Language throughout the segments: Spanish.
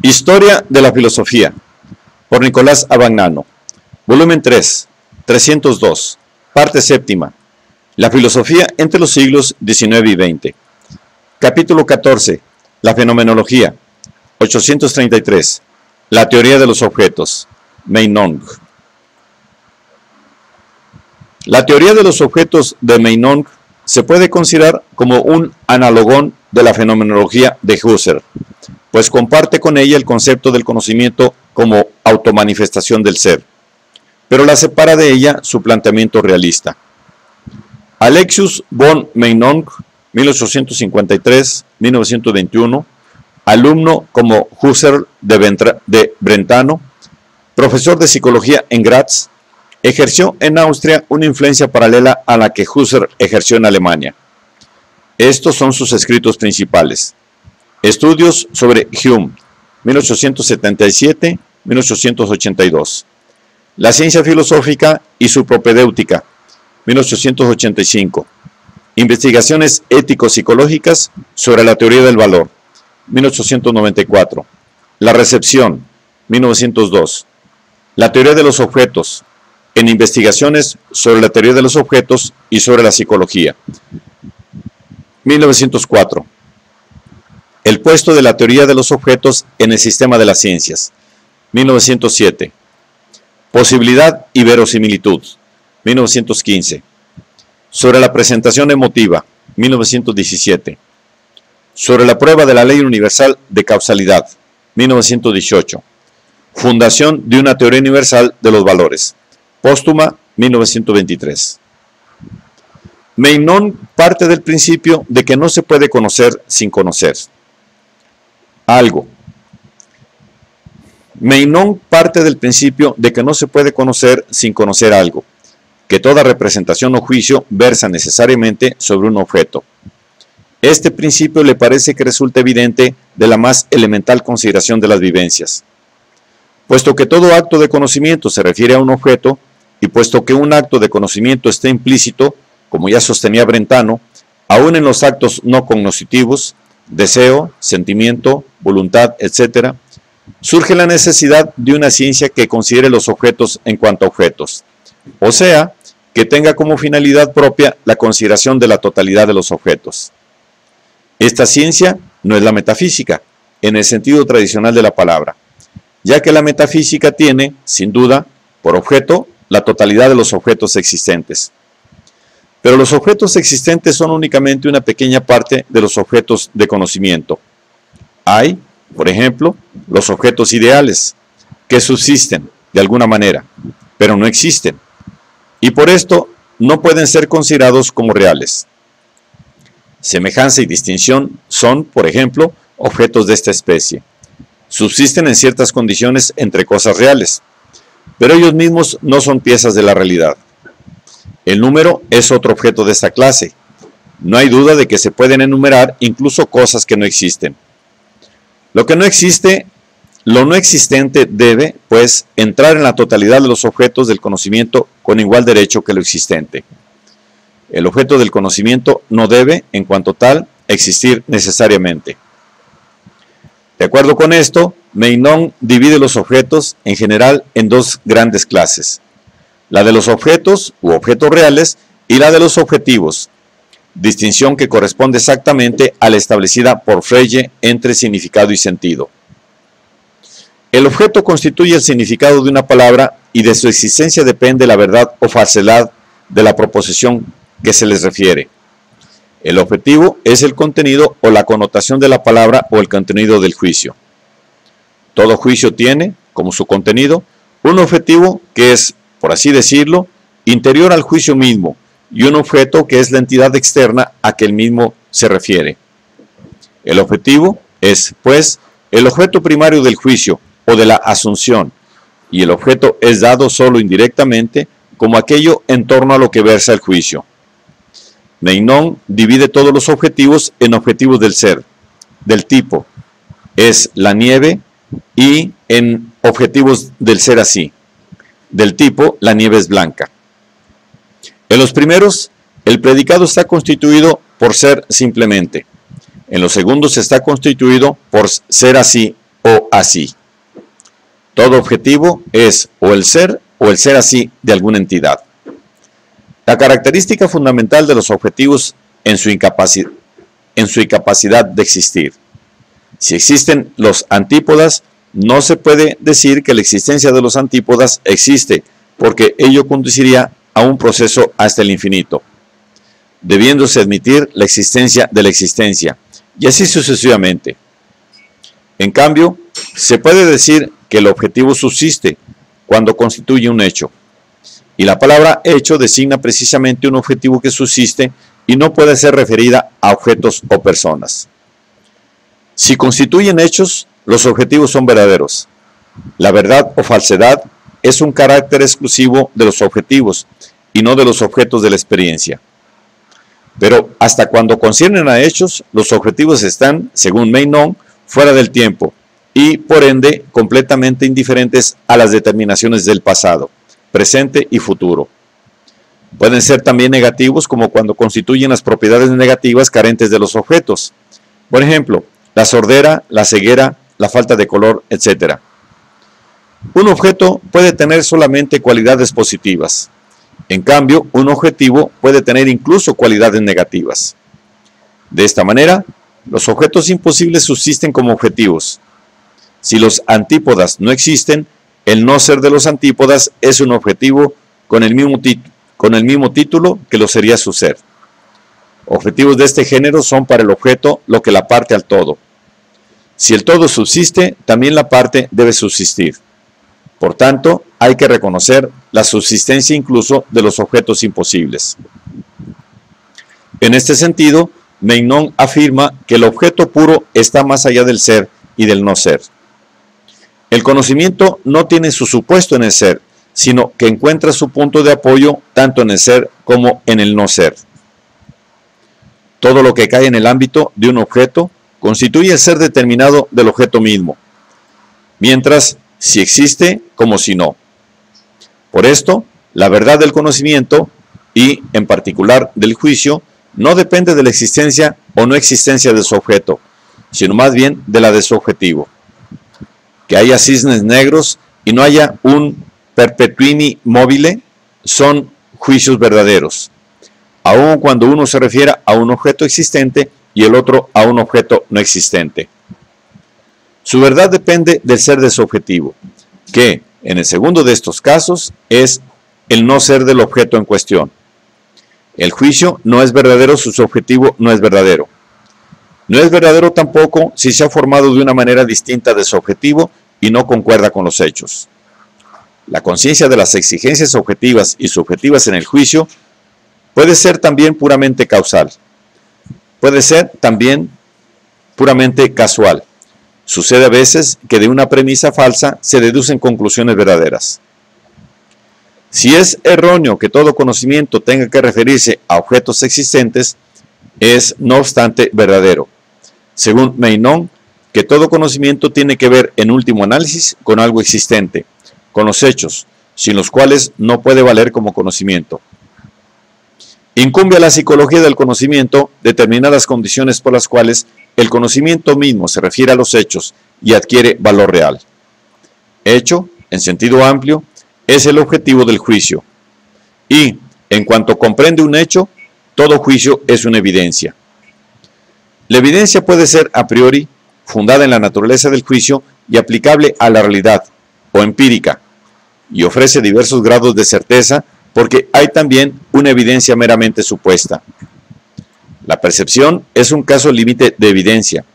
Historia de la filosofía, por Nicolás Abagnano, volumen 3, 302, parte séptima, la filosofía entre los siglos XIX y XX. Capítulo 14, la fenomenología, 833, la teoría de los objetos, Meinong. La teoría de los objetos de Meinong se puede considerar como un analogón de la fenomenología de Husserl, pues comparte con ella el concepto del conocimiento como automanifestación del ser, pero la separa de ella su planteamiento realista. Alexius von Meinong, 1853-1921, alumno como Husserl de Brentano, profesor de psicología en Graz, ejerció en Austria una influencia paralela a la que Husserl ejerció en Alemania. Estos son sus escritos principales. Estudios sobre Hume, 1877-1882. La ciencia filosófica y su propedéutica, 1885. Investigaciones ético-psicológicas sobre la teoría del valor, 1894. La recepción, 1902. La teoría de los objetos, en investigaciones sobre la teoría de los objetos y sobre la psicología, 1904. El puesto de la teoría de los objetos en el sistema de las ciencias, 1907. Posibilidad y verosimilitud, 1915. Sobre la presentación emotiva, 1917. Sobre la prueba de la ley universal de causalidad, 1918. Fundación de una teoría universal de los valores, póstuma, 1923. Meinong parte del principio de que no se puede conocer sin conocer algo. Meinong parte del principio de que no se puede conocer sin conocer algo, que toda representación o juicio versa necesariamente sobre un objeto. Este principio le parece que resulta evidente de la más elemental consideración de las vivencias. Puesto que todo acto de conocimiento se refiere a un objeto, y puesto que un acto de conocimiento está implícito, como ya sostenía Brentano, aún en los actos no cognoscitivos, deseo, sentimiento, voluntad, etc., surge la necesidad de una ciencia que considere los objetos en cuanto a objetos, o sea, que tenga como finalidad propia la consideración de la totalidad de los objetos. Esta ciencia no es la metafísica, en el sentido tradicional de la palabra, ya que la metafísica tiene, sin duda, por objeto, la totalidad de los objetos existentes. Pero los objetos existentes son únicamente una pequeña parte de los objetos de conocimiento. Hay, por ejemplo, los objetos ideales, que subsisten de alguna manera, pero no existen, y por esto no pueden ser considerados como reales. Semejanza y distinción son, por ejemplo, objetos de esta especie. Subsisten en ciertas condiciones entre cosas reales, pero ellos mismos no son piezas de la realidad. El número es otro objeto de esta clase. No hay duda de que se pueden enumerar incluso cosas que no existen. Lo no existente debe, pues, entrar en la totalidad de los objetos del conocimiento con igual derecho que lo existente. El objeto del conocimiento no debe, en cuanto tal, existir necesariamente. De acuerdo con esto, Meinong divide los objetos en general en dos grandes clases: la de los objetos u objetos reales y la de los objetivos, distinción que corresponde exactamente a la establecida por Frege entre significado y sentido. El objeto constituye el significado de una palabra y de su existencia depende la verdad o falsedad de la proposición que se les refiere. El objetivo es el contenido o la connotación de la palabra o el contenido del juicio. Todo juicio tiene, como su contenido, un objetivo que es, por así decirlo, interior al juicio mismo, y un objeto que es la entidad externa a que el mismo se refiere. El objetivo es, pues, el objeto primario del juicio o de la asunción, y el objeto es dado solo indirectamente como aquello en torno a lo que versa el juicio. Meinong divide todos los objetivos en objetivos del ser, del tipo, es la nieve, y en objetivos del ser así, del tipo, la nieve es blanca. En los primeros, el predicado está constituido por ser simplemente. En los segundos está constituido por ser así o así. Todo objetivo es o el ser así de alguna entidad. La característica fundamental de los objetivos en su incapacidad de existir. Si existen los antípodas, no se puede decir que la existencia de los antípodas existe, porque ello conduciría a un proceso hasta el infinito, debiéndose admitir la existencia de la existencia, y así sucesivamente. En cambio, se puede decir que el objetivo subsiste cuando constituye un hecho, y la palabra hecho designa precisamente un objetivo que subsiste y no puede ser referida a objetos o personas. Si constituyen hechos, los objetivos son verdaderos. La verdad o falsedad es un carácter exclusivo de los objetivos y no de los objetos de la experiencia. Pero hasta cuando conciernen a hechos, los objetivos están, según Meinong, fuera del tiempo y, por ende, completamente indiferentes a las determinaciones del pasado, presente y futuro. Pueden ser también negativos, como cuando constituyen las propiedades negativas carentes de los objetos. Por ejemplo, la sordera, la ceguera, la falta de color, etc. Un objeto puede tener solamente cualidades positivas. En cambio, un objetivo puede tener incluso cualidades negativas. De esta manera, los objetos imposibles subsisten como objetivos. Si los antípodas no existen, el no ser de los antípodas es un objetivo con el mismo título que lo sería su ser. Objetivos de este género son para el objeto lo que la parte al todo. Si el todo subsiste, también la parte debe subsistir. Por tanto, hay que reconocer la subsistencia incluso de los objetos imposibles. En este sentido, Meinong afirma que el objeto puro está más allá del ser y del no ser. El conocimiento no tiene su supuesto en el ser, sino que encuentra su punto de apoyo tanto en el ser como en el no ser. Todo lo que cae en el ámbito de un objeto constituye el ser determinado del objeto mismo, mientras si existe como si no. Por esto, la verdad del conocimiento, y en particular del juicio, no depende de la existencia o no existencia de su objeto, sino más bien de la de su objetivo. Que haya cisnes negros y no haya un perpetuini mobile son juicios verdaderos, aun cuando uno se refiera a un objeto existente y el otro a un objeto no existente. Su verdad depende del ser de su objetivo, que, en el segundo de estos casos, es el no ser del objeto en cuestión. El juicio no es verdadero si su objetivo no es verdadero. No es verdadero tampoco si se ha formado de una manera distinta de su objetivo y no concuerda con los hechos. La conciencia de las exigencias objetivas y subjetivas en el juicio puede ser también puramente causal. Puede ser también puramente casual. Sucede a veces que de una premisa falsa se deducen conclusiones verdaderas. Si es erróneo que todo conocimiento tenga que referirse a objetos existentes, es no obstante verdadero, según Meinong, que todo conocimiento tiene que ver en último análisis con algo existente, con los hechos, sin los cuales no puede valer como conocimiento. Incumbe a la psicología del conocimiento determinadas condiciones por las cuales el conocimiento mismo se refiere a los hechos y adquiere valor real. Hecho, en sentido amplio, es el objetivo del juicio. Y, en cuanto comprende un hecho, todo juicio es una evidencia. La evidencia puede ser a priori, fundada en la naturaleza del juicio y aplicable a la realidad, o empírica, y ofrece diversos grados de certeza porque hay también una evidencia meramente supuesta. La percepción es un caso límite de evidencia,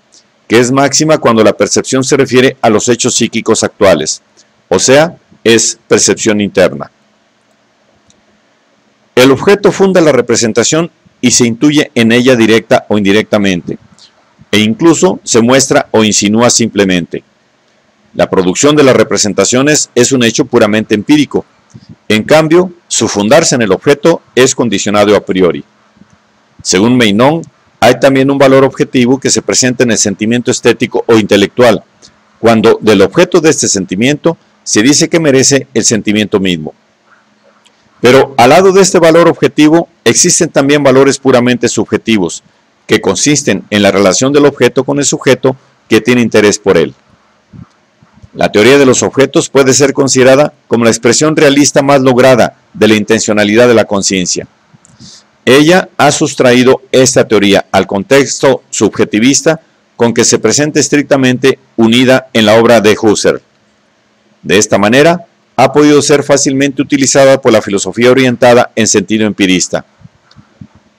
que es máxima cuando la percepción se refiere a los hechos psíquicos actuales, o sea, es percepción interna. El objeto funda la representación y se intuye en ella directa o indirectamente, e incluso se muestra o insinúa simplemente. La producción de las representaciones es un hecho puramente empírico. En cambio, su fundarse en el objeto es condicionado a priori. Según Meinong, hay también un valor objetivo que se presenta en el sentimiento estético o intelectual, cuando del objeto de este sentimiento se dice que merece el sentimiento mismo. Pero al lado de este valor objetivo existen también valores puramente subjetivos, que consisten en la relación del objeto con el sujeto que tiene interés por él. La teoría de los objetos puede ser considerada como la expresión realista más lograda de la intencionalidad de la conciencia. Ella ha sustraído esta teoría al contexto subjetivista con que se presenta estrictamente unida en la obra de Husserl. De esta manera, ha podido ser fácilmente utilizada por la filosofía orientada en sentido empirista.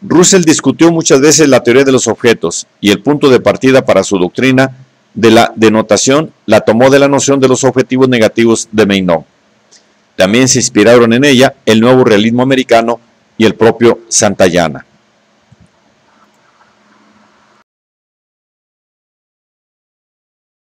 Russell discutió muchas veces la teoría de los objetos y el punto de partida para su doctrina de la denotación la tomó de la noción de los objetivos negativos de Meinong. También se inspiraron en ella el nuevo realismo americano y el propio Santayana.